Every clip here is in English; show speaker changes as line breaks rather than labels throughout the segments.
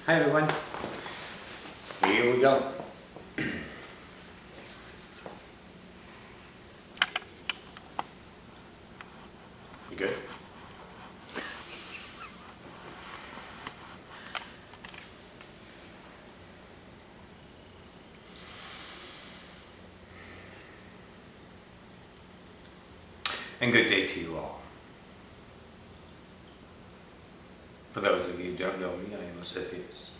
Hi everyone. Here we go. You good? And good day to you all. For those of you who don't know me, I am Ocyphius,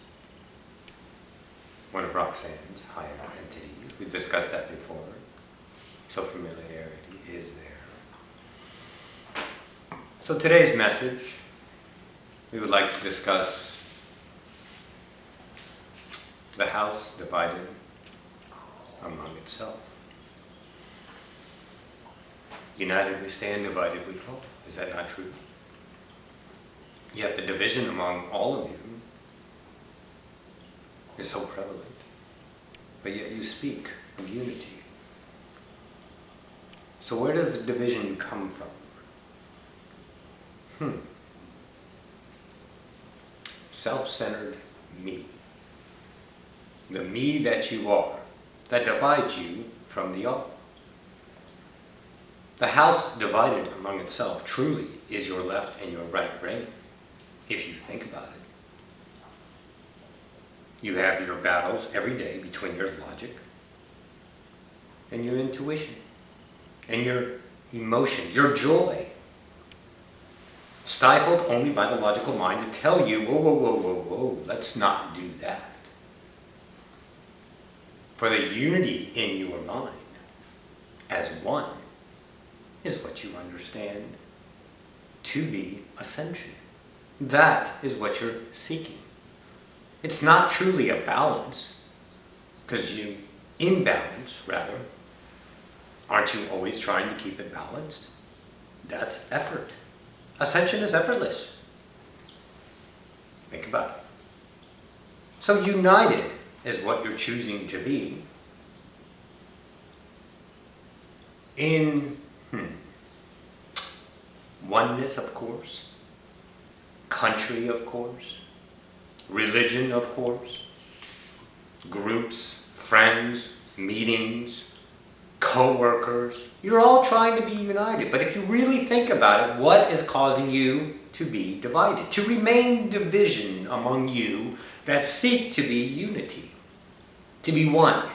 one of Roxanne's higher entities. We've discussed that before, so familiarity is there. So today's message, we would like to discuss the house divided among itself. United we stand, divided we fall. Is that not true? Yet the division among all of you is so prevalent. But yet you speak of unity. So where does the division come from? Self-centered me. The me that you are, that divides you from the all. The house divided among itself truly is your left and your right brain, if you think about it. You have your battles every day between your logic and your intuition and your emotion, your joy, stifled only by the logical mind to tell you, whoa, whoa, whoa, whoa, whoa, let's not do that. For the unity in your mind as one is what you understand to be ascension. That is what you're seeking. It's not truly a balance, because you, imbalance rather, aren't you always trying to keep it balanced? That's effort. Ascension is effortless. Think about it. So united is what you're choosing to be in oneness, of course, country, of course, religion, of course, groups, friends, meetings, co-workers. You're all trying to be united. But if you really think about it, what is causing you to be divided? To remain division among you that seek to be unity, to be one,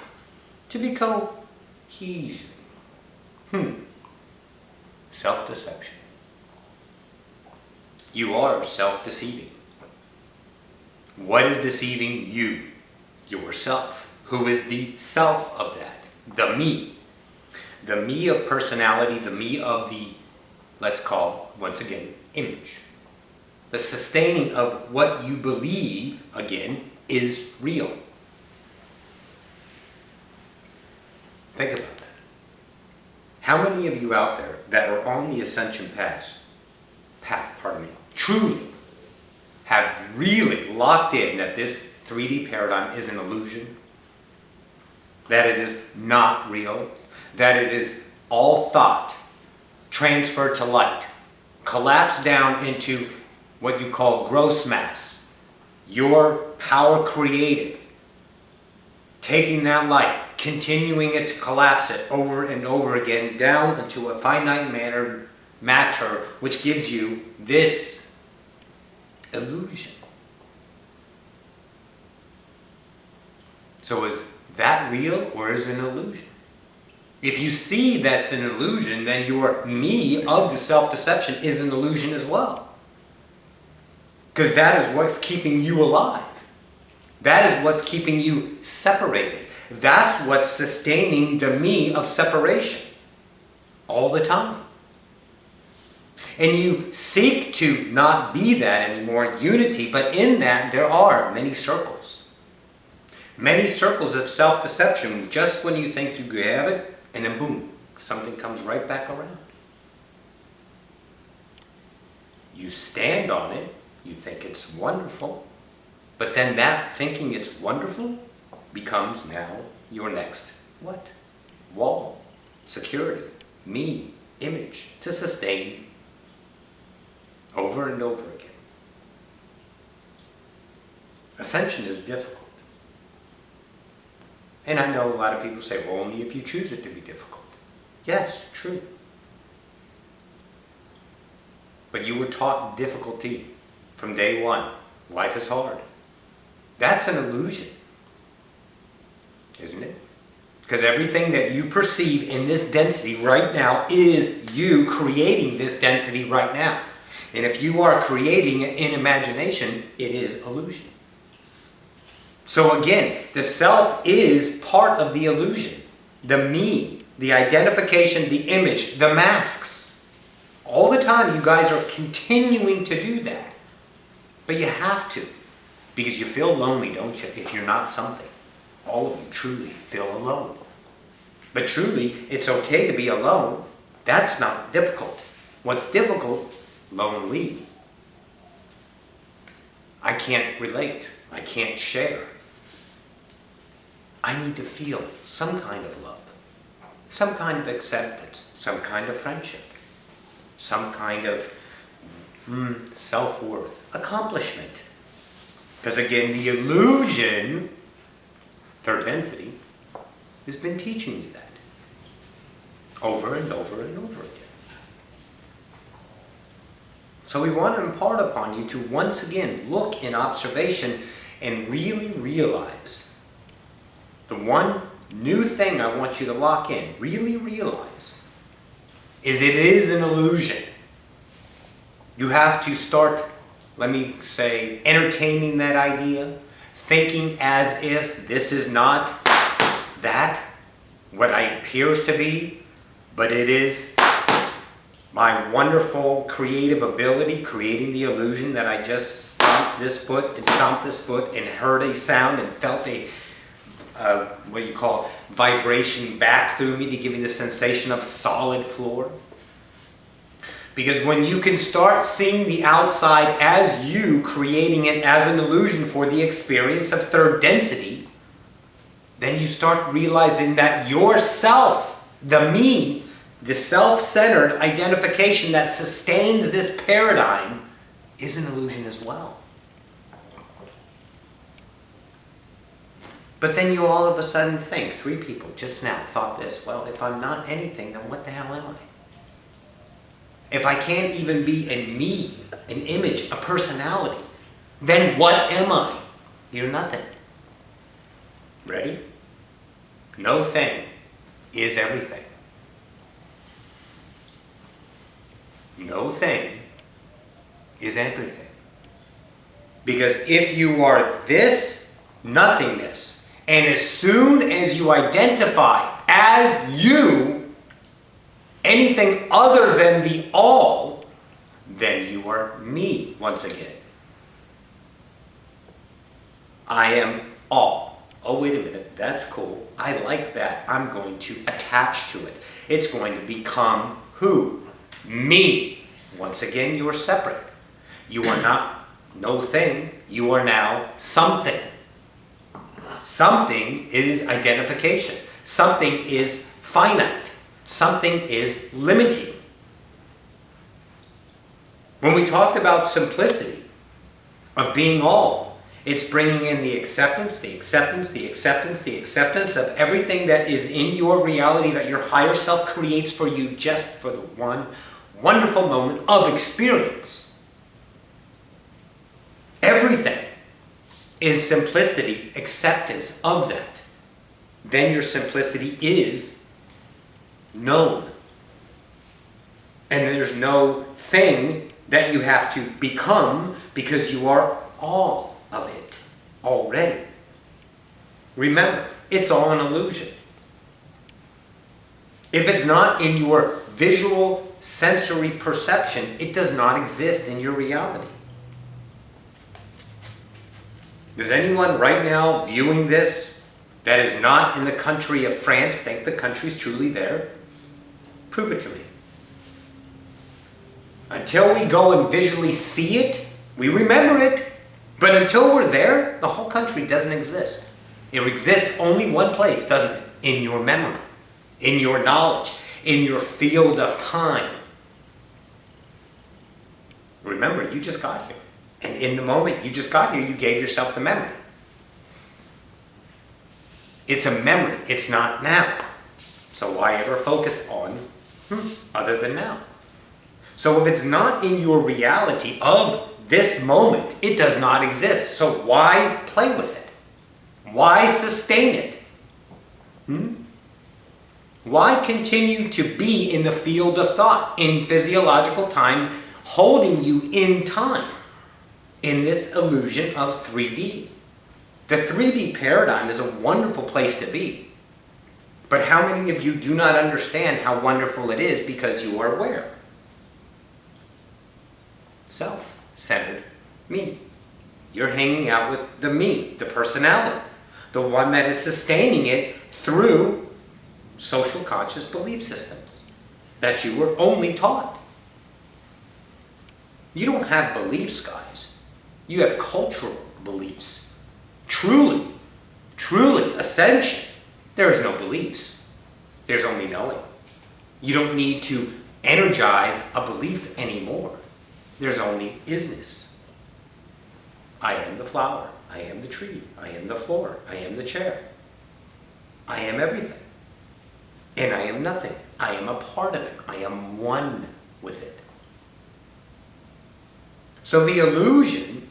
to be cohesion. Self-deception. You are self-deceiving. What is deceiving you? Yourself. Who is the self of that? The me. The me of personality, the me of the, let's call, once again, image. The sustaining of what you believe, again, is real. Think about that. How many of you out there that are on the ascension path, truly have really locked in that this 3D paradigm is an illusion, that it is not real, that it is all thought transferred to light, collapsed down into what you call gross mass, your power creative, taking that light, continuing it to collapse it over and over again down into a finite matter, which gives you this illusion. So is that real or is it an illusion? If you see that's an illusion, then your me of the self-deception is an illusion as well. Because that is what's keeping you alive. That is what's keeping you separated. That's what's sustaining the me of separation all the time. And you seek to not be that anymore, unity, but in that there are many circles. Many circles of self-deception, just when you think you have it, and then boom, something comes right back around. You stand on it, you think it's wonderful, but then that thinking it's wonderful becomes now your next what? Wall, security, me, image, to sustain over and over again. Ascension is difficult. And I know a lot of people say, well, only if you choose it to be difficult. Yes, true. But you were taught difficulty from day one. Life is hard. That's an illusion, isn't it? Because everything that you perceive in this density right now is you creating this density right now. And if you are creating it in imagination, it is illusion. So again, the self is part of the illusion. The me, the identification, the image, the masks. All the time you guys are continuing to do that. But you have to. Because you feel lonely, don't you? If you're not something. All of you truly feel alone. But truly, it's okay to be alone. That's not difficult. What's difficult? Lonely. I can't relate. I can't share. I need to feel some kind of love, some kind of acceptance, some kind of friendship, some kind of self-worth, accomplishment. Because again, the illusion, third density, has been teaching you that over and over and over again. So we want to impart upon you to once again look in observation and really realize the one new thing I want you to lock in, really realize, is it is an illusion. You have to start, let me say, entertaining that idea, thinking as if this is not that, what I appears to be, but it is my wonderful creative ability, creating the illusion that I just stomped this foot and heard a sound and felt a what you call vibration back through me to give me the sensation of solid floor. Because when you can start seeing the outside as you, creating it as an illusion for the experience of third density, then you start realizing that yourself, the me, the self-centered identification that sustains this paradigm, is an illusion as well. But then you all of a sudden think, 3 people just now thought this, well, if I'm not anything, then what the hell am I? If I can't even be a me, an image, a personality, then what am I? You're nothing. Ready? No thing is everything. No thing is everything. Because if you are this nothingness, and as soon as you identify as you, anything other than the all, then you are me once again. I am all. Oh, wait a minute, that's cool. I like that. I'm going to attach to it. It's going to become who? Me. Once again, you are separate. You are not no thing. You are now something. Something is identification. Something is finite. Something is limiting. When we talked about simplicity of being all, it's bringing in the acceptance, the acceptance, the acceptance, the acceptance of everything that is in your reality that your higher self creates for you just for the one wonderful moment of experience. Everything is simplicity, acceptance of that. Then your simplicity is known. And there's no thing that you have to become because you are all of it already. Remember, it's all an illusion. If it's not in your visual sensory perception, it does not exist in your reality. Does anyone right now viewing this that is not in the country of France think the country's truly there? Prove it to me. Until we go and visually see it, we remember it. But until we're there, the whole country doesn't exist. It exists only one place, doesn't it? In your memory, in your knowledge, in your field of time. Remember, you just got here. And in the moment you just got here, you gave yourself the memory. It's a memory. It's not now. So why ever focus on other than now? So if it's not in your reality of this moment, it does not exist. So why play with it? Why sustain it? Why continue to be in the field of thought, in physiological time, holding you in time, in this illusion of 3D? The 3D paradigm is a wonderful place to be. But how many of you do not understand how wonderful it is because you are aware? Self-centered me. You're hanging out with the me, the personality, the one that is sustaining it through social conscious belief systems that you were only taught. You don't have beliefs, guys. You have cultural beliefs. Truly, ascension. There is no beliefs. There's only knowing. You don't need to energize a belief anymore. There's only isness. I am the flower. I am the tree. I am the floor. I am the chair. I am everything. And I am nothing. I am a part of it. I am one with it. So the illusion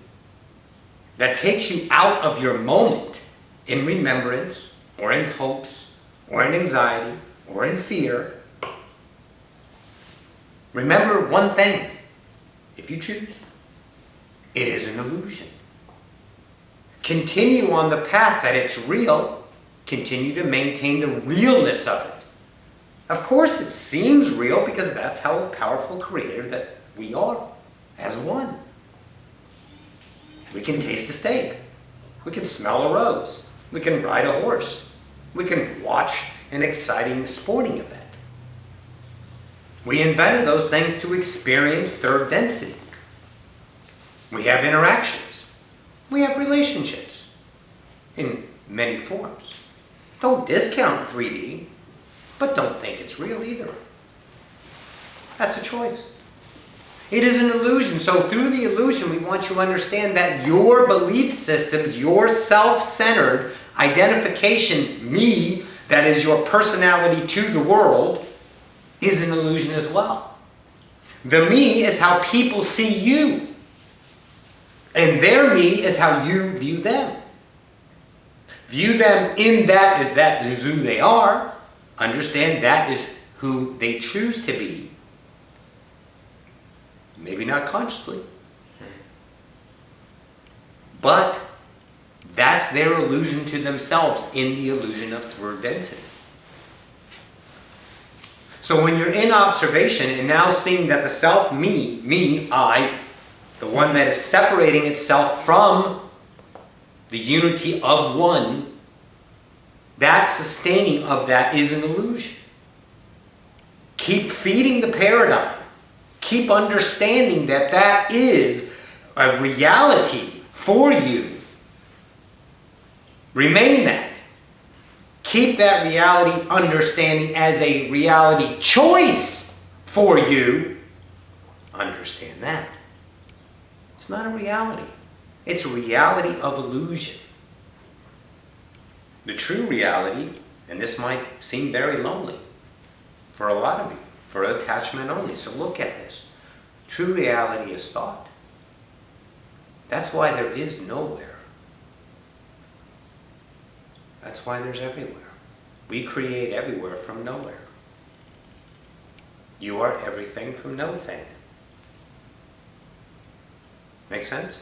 that takes you out of your moment in remembrance, or in hopes, or in anxiety, or in fear, remember one thing, if you choose, it is an illusion. Continue on the path that it's real. Continue to maintain the realness of it. Of course it seems real because that's how powerful creator that we are as one. We can taste a steak. We can smell a rose. We can ride a horse. We can watch an exciting sporting event. We invented those things to experience third density. We have interactions. We have relationships in many forms. Don't discount 3D, but don't think it's real either. That's a choice. It is an illusion. So through the illusion, we want you to understand that your belief systems, your self-centered identification, me, that is your personality to the world, is an illusion as well. The me is how people see you. And their me is how you view them. View them in that as that is who they are. Understand that is who they choose to be. Maybe not consciously. But that's their illusion to themselves in the illusion of third density. So when you're in observation and now seeing that the self, me, I, the one that is separating itself from the unity of one, that sustaining of that is an illusion. Keep feeding the paradigm. Keep understanding that that is a reality for you. Remain that. Keep that reality understanding as a reality choice for you. Understand that. It's not a reality. It's a reality of illusion. The true reality, and this might seem very lonely for a lot of you, for attachment only. So look at this. True reality is thought. That's why there is nowhere. That's why there's everywhere. We create everywhere from nowhere. You are everything from no thing. Make sense?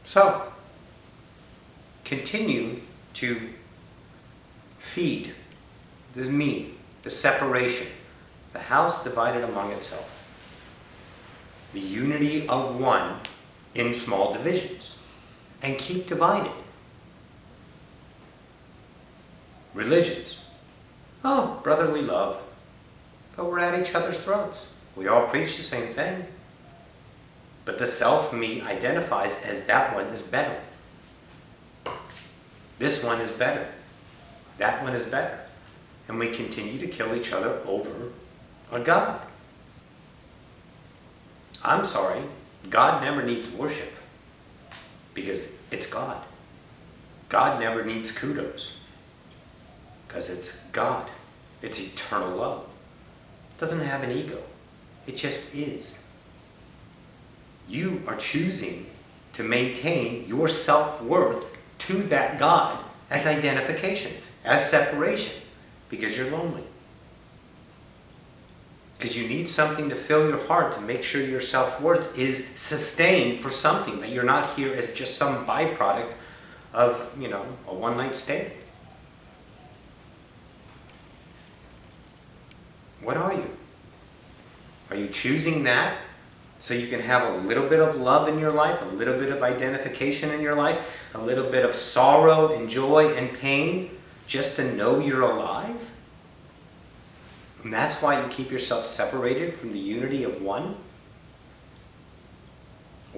So, continue to feed the me, the separation, the house divided among itself, the unity of one in small divisions, and keep divided. Religions. Oh, brotherly love. But we're at each other's throats. We all preach the same thing. But the self-me identifies as that one is better. This one is better. That one is better. And we continue to kill each other over a God. I'm sorry, God never needs worship because it's God. God never needs kudos because it's God. It's eternal love. It doesn't have an ego. It just is. You are choosing to maintain your self-worth to that God as identification, as separation, because you're lonely. Because you need something to fill your heart to make sure your self-worth is sustained for something, that you're not here as just some byproduct of, a one-night stand. What are you? Are you choosing that so you can have a little bit of love in your life, a little bit of identification in your life, a little bit of sorrow and joy and pain, just to know you're alive? And that's why you keep yourself separated from the unity of one?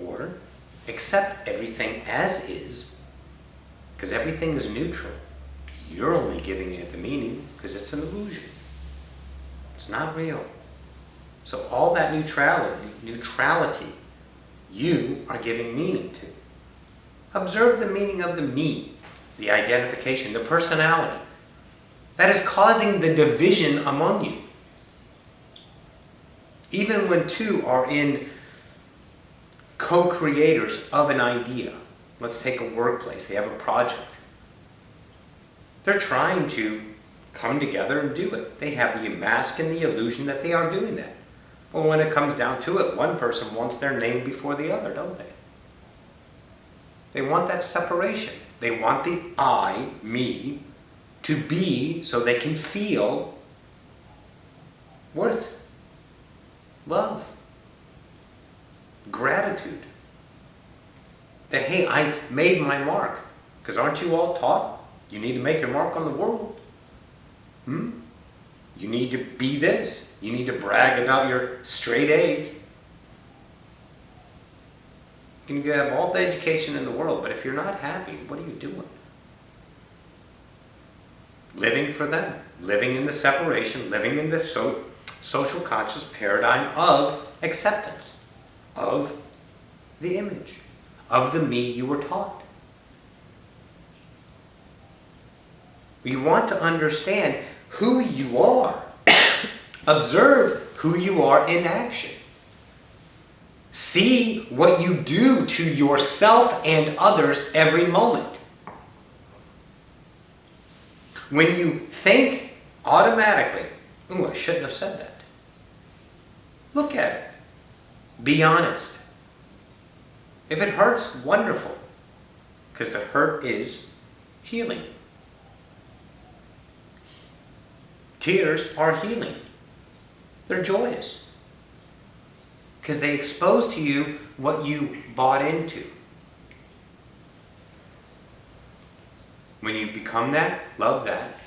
Or accept everything as is, because everything is neutral. You're only giving it the meaning because it's an illusion. It's not real. So all that neutrality, you are giving meaning to. Observe the meaning of the me, the identification, the personality. That is causing the division among you. Even when two are in co-creators of an idea. Let's take a workplace. They have a project. They're trying to come together and do it. They have the mask and the illusion that they are doing that. Well, when it comes down to it, one person wants their name before the other, don't they? They want that separation. They want the I, me, to be so they can feel worth, love, gratitude. That, hey, I made my mark. Because aren't you all taught you need to make your mark on the world? You need to be this. You need to brag about your straight A's. You can have all the education in the world, but if you're not happy, what are you doing? Living for them. Living in the separation. Living in the social conscious paradigm of acceptance. Of the image. Of the me you were taught. You want to understand who you are. Observe who you are in action. See what you do to yourself and others every moment. When you think automatically, "Ooh, I shouldn't have said that." Look at it. Be honest. If it hurts, wonderful. Because the hurt is healing. Tears are healing. They're joyous. Because they expose to you what you bought into. When you become that, love that,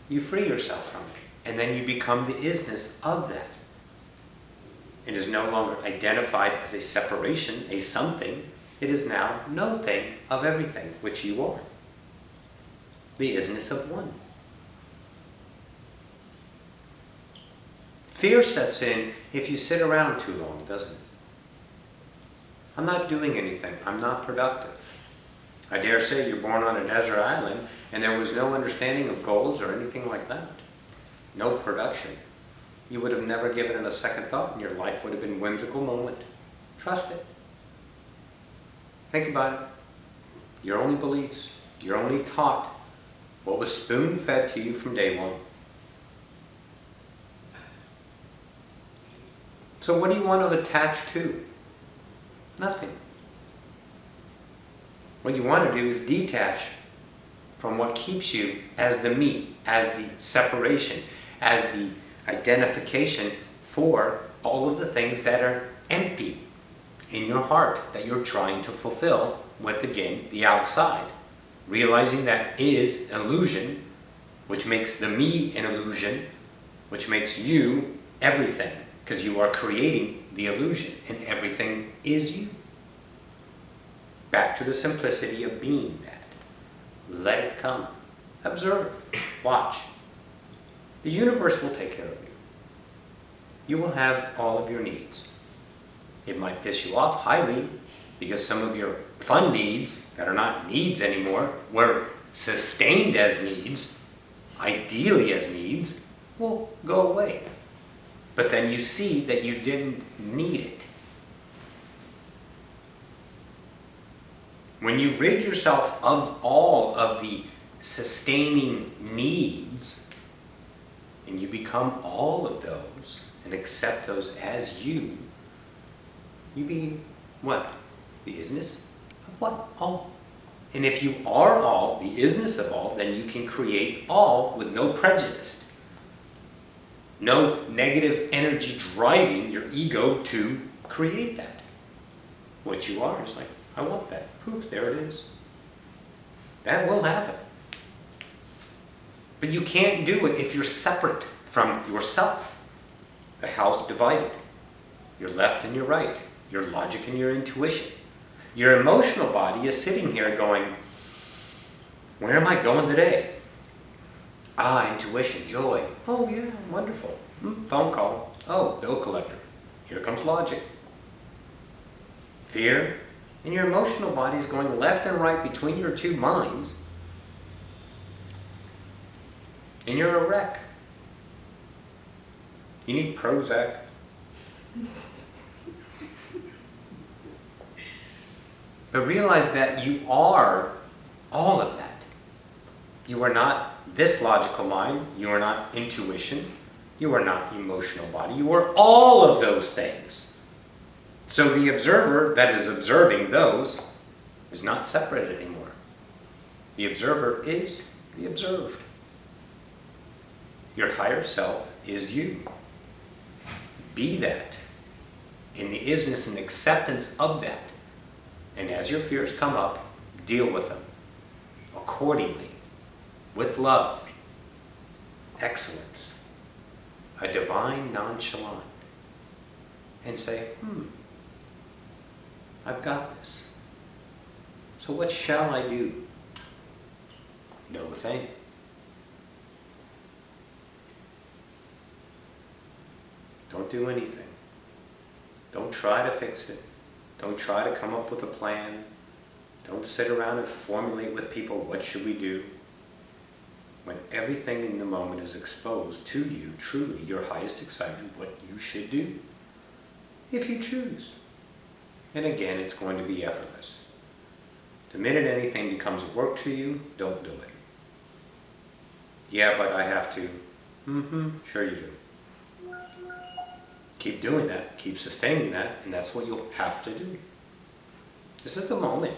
you free yourself from it. And then you become the isness of that. It is no longer identified as a separation, a something. It is now no thing of everything, which you are. The isness of one. Fear sets in if you sit around too long, doesn't it? I'm not doing anything. I'm not productive. I dare say you're born on a desert island and there was no understanding of goals or anything like that. No production. You would have never given it a second thought and your life would have been a whimsical moment. Trust it. Think about it. Your only beliefs. You're only taught what was spoon-fed to you from day one. So what do you want to attach to? Nothing. What you want to do is detach from what keeps you as the me, as the separation, as the identification for all of the things that are empty in your heart that you're trying to fulfill with, again, the outside. Realizing that is an illusion, which makes the me an illusion, which makes you everything. Because you are creating the illusion and everything is you. Back to the simplicity of being that. Let it come. Observe. Watch. The universe will take care of you. You will have all of your needs. It might piss you off highly because some of your fun needs that are not needs anymore were sustained as needs, ideally as needs, will go away. But then you see that you didn't need it. When you rid yourself of all of the sustaining needs, and you become all of those and accept those as you be what? The isness of what? All. And if you are all, the isness of all, then you can create all with no prejudice. No negative energy driving your ego to create that. What you are is like, I want that. Poof, there it is. That will happen. But you can't do it if you're separate from yourself. The house divided. Your left and your right. Your logic and your intuition. Your emotional body is sitting here going, where am I going today? Ah, intuition, joy. Oh yeah, wonderful. Phone call. Oh, bill collector. Here comes logic. Fear. And your emotional body is going left and right between your two minds. And you're a wreck. You need Prozac. But realize that you are all of that. You are not this logical mind. You are not intuition. You are not emotional body. You are all of those things. So the observer that is observing those is not separate anymore. The observer is the observed. Your higher self is you. Be that in the isness and acceptance of that. And as your fears come up, deal with them accordingly, with love, excellence, a divine nonchalant, and say, I've got this. So what shall I do? No thing. Don't do anything. Don't try to fix it. Don't try to come up with a plan. Don't sit around and formulate with people, what should we do? When everything in the moment is exposed to you, truly your highest excitement, what you should do, if you choose. And again, it's going to be effortless. The minute anything becomes work to you, don't do it. Yeah, but I have to. Sure you do. Keep doing that, keep sustaining that, and that's what you'll have to do. This is the moment.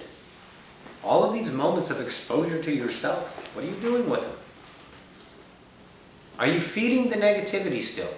All of these moments of exposure to yourself, what are you doing with them? Are you feeding the negativity still?